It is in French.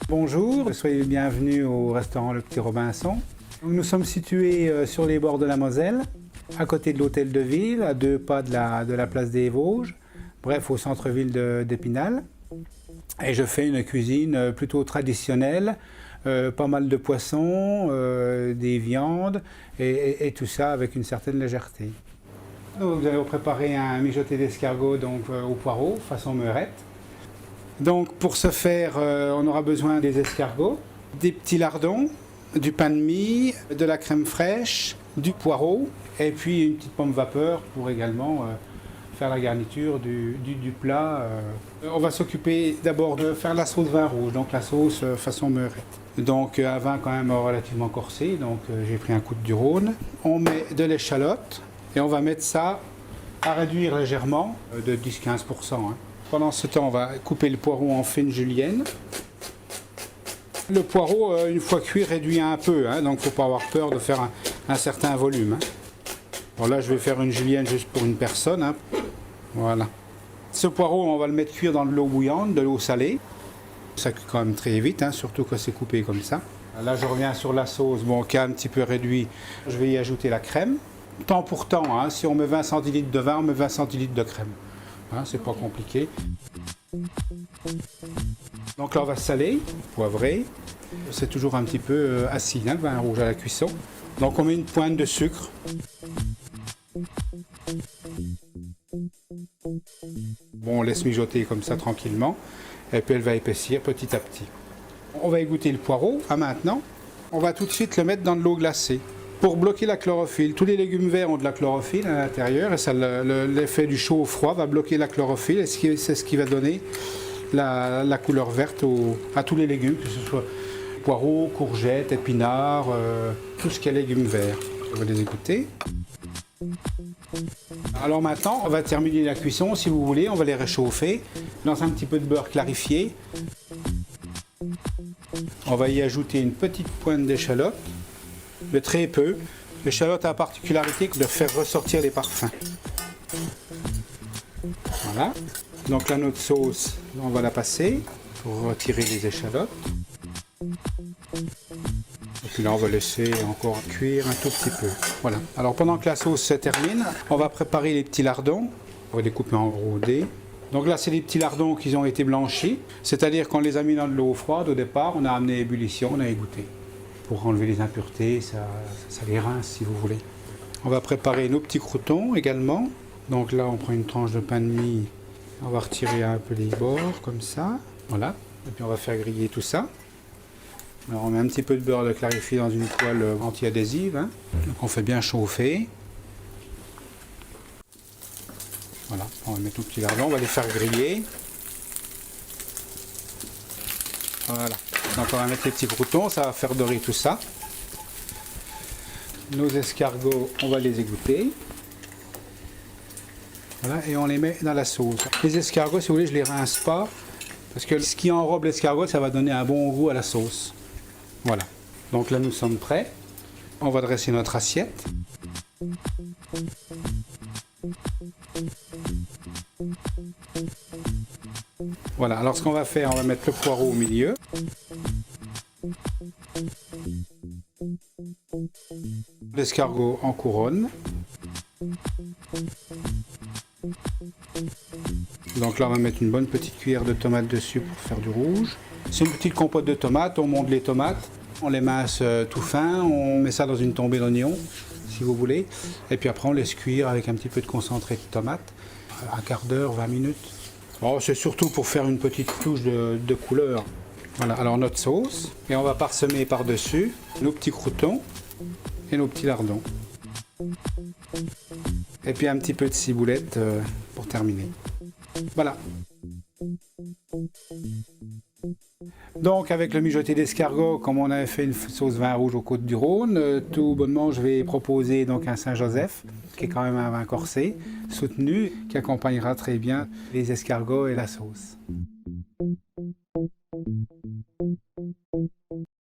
Bonjour, soyez les bienvenus au restaurant Le Petit Robinson. Nous sommes situés sur les bords de la Moselle, à côté de l'hôtel de ville, à 2 pas de la place des Vosges, bref au centre-ville d'Épinal. Et je fais une cuisine plutôt traditionnelle, pas mal de poissons, des viandes et tout ça avec une certaine légèreté. Nous allons préparer un mijoté d'escargot au poireau, façon meurette. Donc pour ce faire, on aura besoin des escargots, des petits lardons, du pain de mie, de la crème fraîche, du poireau et puis une petite pomme vapeur pour également faire la garniture du plat. On va s'occuper d'abord de faire la sauce vin rouge, donc la sauce façon meurette. Donc un vin quand même relativement corsé, donc j'ai pris un coup de Rhône. On met de l'échalote et on va mettre ça à réduire légèrement de 10-15%. Pendant ce temps, on va couper le poireau en fines juliennes. Le poireau, une fois cuit, réduit un peu, donc il ne faut pas avoir peur de faire un certain volume. Bon, là, je vais faire une julienne juste pour une personne. Voilà. Ce poireau, on va le mettre cuire dans de l'eau bouillante, de l'eau salée. Ça cuit quand même très vite, surtout quand c'est coupé comme ça. Là, je reviens sur la sauce, qui est un petit peu réduit. Je vais y ajouter la crème. Temps pour temps, si on met 20 centilitres de vin, on met 20 centilitres de crème. C'est pas compliqué. Donc là, on va saler, poivrer. C'est toujours un petit peu acide, le vin rouge à la cuisson. Donc on met une pointe de sucre. Bon, on laisse mijoter comme ça tranquillement. Et puis elle va épaissir petit à petit. On va égoutter le poireau. Maintenant, on va tout de suite le mettre dans de l'eau glacée. Pour bloquer la chlorophylle, tous les légumes verts ont de la chlorophylle à l'intérieur et l'effet du chaud au froid va bloquer la chlorophylle et c'est ce qui va donner la couleur verte à tous les légumes, que ce soit poireaux, courgettes, épinards, tout ce qui est légumes verts. On va les égoutter. Alors maintenant, on va terminer la cuisson, si vous voulez, on va les réchauffer dans un petit peu de beurre clarifié. On va y ajouter une petite pointe d'échalote. Mais très peu. L'échalote a la particularité de faire ressortir les parfums. Voilà. Donc là, notre sauce, on va la passer pour retirer les échalotes. Et puis là, on va laisser encore cuire un tout petit peu. Voilà. Alors pendant que la sauce se termine, on va préparer les petits lardons. On va les couper en gros dés. Donc là, c'est les petits lardons qui ont été blanchis. C'est-à-dire qu'on les a mis dans de l'eau froide au départ, on a amené ébullition, on a égouté. Pour enlever les impuretés, ça les rince si vous voulez. On va préparer nos petits croûtons également. Donc là, on prend une tranche de pain de mie, on va retirer un peu les bords comme ça. Voilà. Et puis on va faire griller tout ça. Alors on met un petit peu de beurre de clarifié dans une poêle anti-adhésive. Donc on fait bien chauffer. Voilà, on va mettre nos petits lardons, on va les faire griller. Voilà. Donc on va mettre les petits croûtons, ça va faire dorer tout ça. Nos escargots, on va les égoutter. Voilà, et on les met dans la sauce. Les escargots, si vous voulez, je ne les rince pas, parce que ce qui enrobe l'escargot, ça va donner un bon goût à la sauce. Voilà. Donc là, nous sommes prêts. On va dresser notre assiette. Voilà, alors ce qu'on va faire, on va mettre le poireau au milieu. L'escargot en couronne. Donc là, on va mettre une bonne petite cuillère de tomates dessus pour faire du rouge. C'est une petite compote de tomates, on monte les tomates, on les mince tout fin, on met ça dans une tombée d'oignon, si vous voulez. Et puis après, on laisse cuire avec un petit peu de concentré de tomate, un quart d'heure, 20 minutes. Bon, c'est surtout pour faire une petite touche de couleur. Voilà, alors notre sauce, et on va parsemer par-dessus nos petits croûtons et nos petits lardons. Et puis un petit peu de ciboulette pour terminer. Voilà. Donc avec le mijoté d'escargot, comme on avait fait une sauce vin rouge aux Côtes du Rhône, tout bonnement je vais proposer donc un Saint-Joseph, qui est quand même un vin corsé, soutenu, qui accompagnera très bien les escargots et la sauce.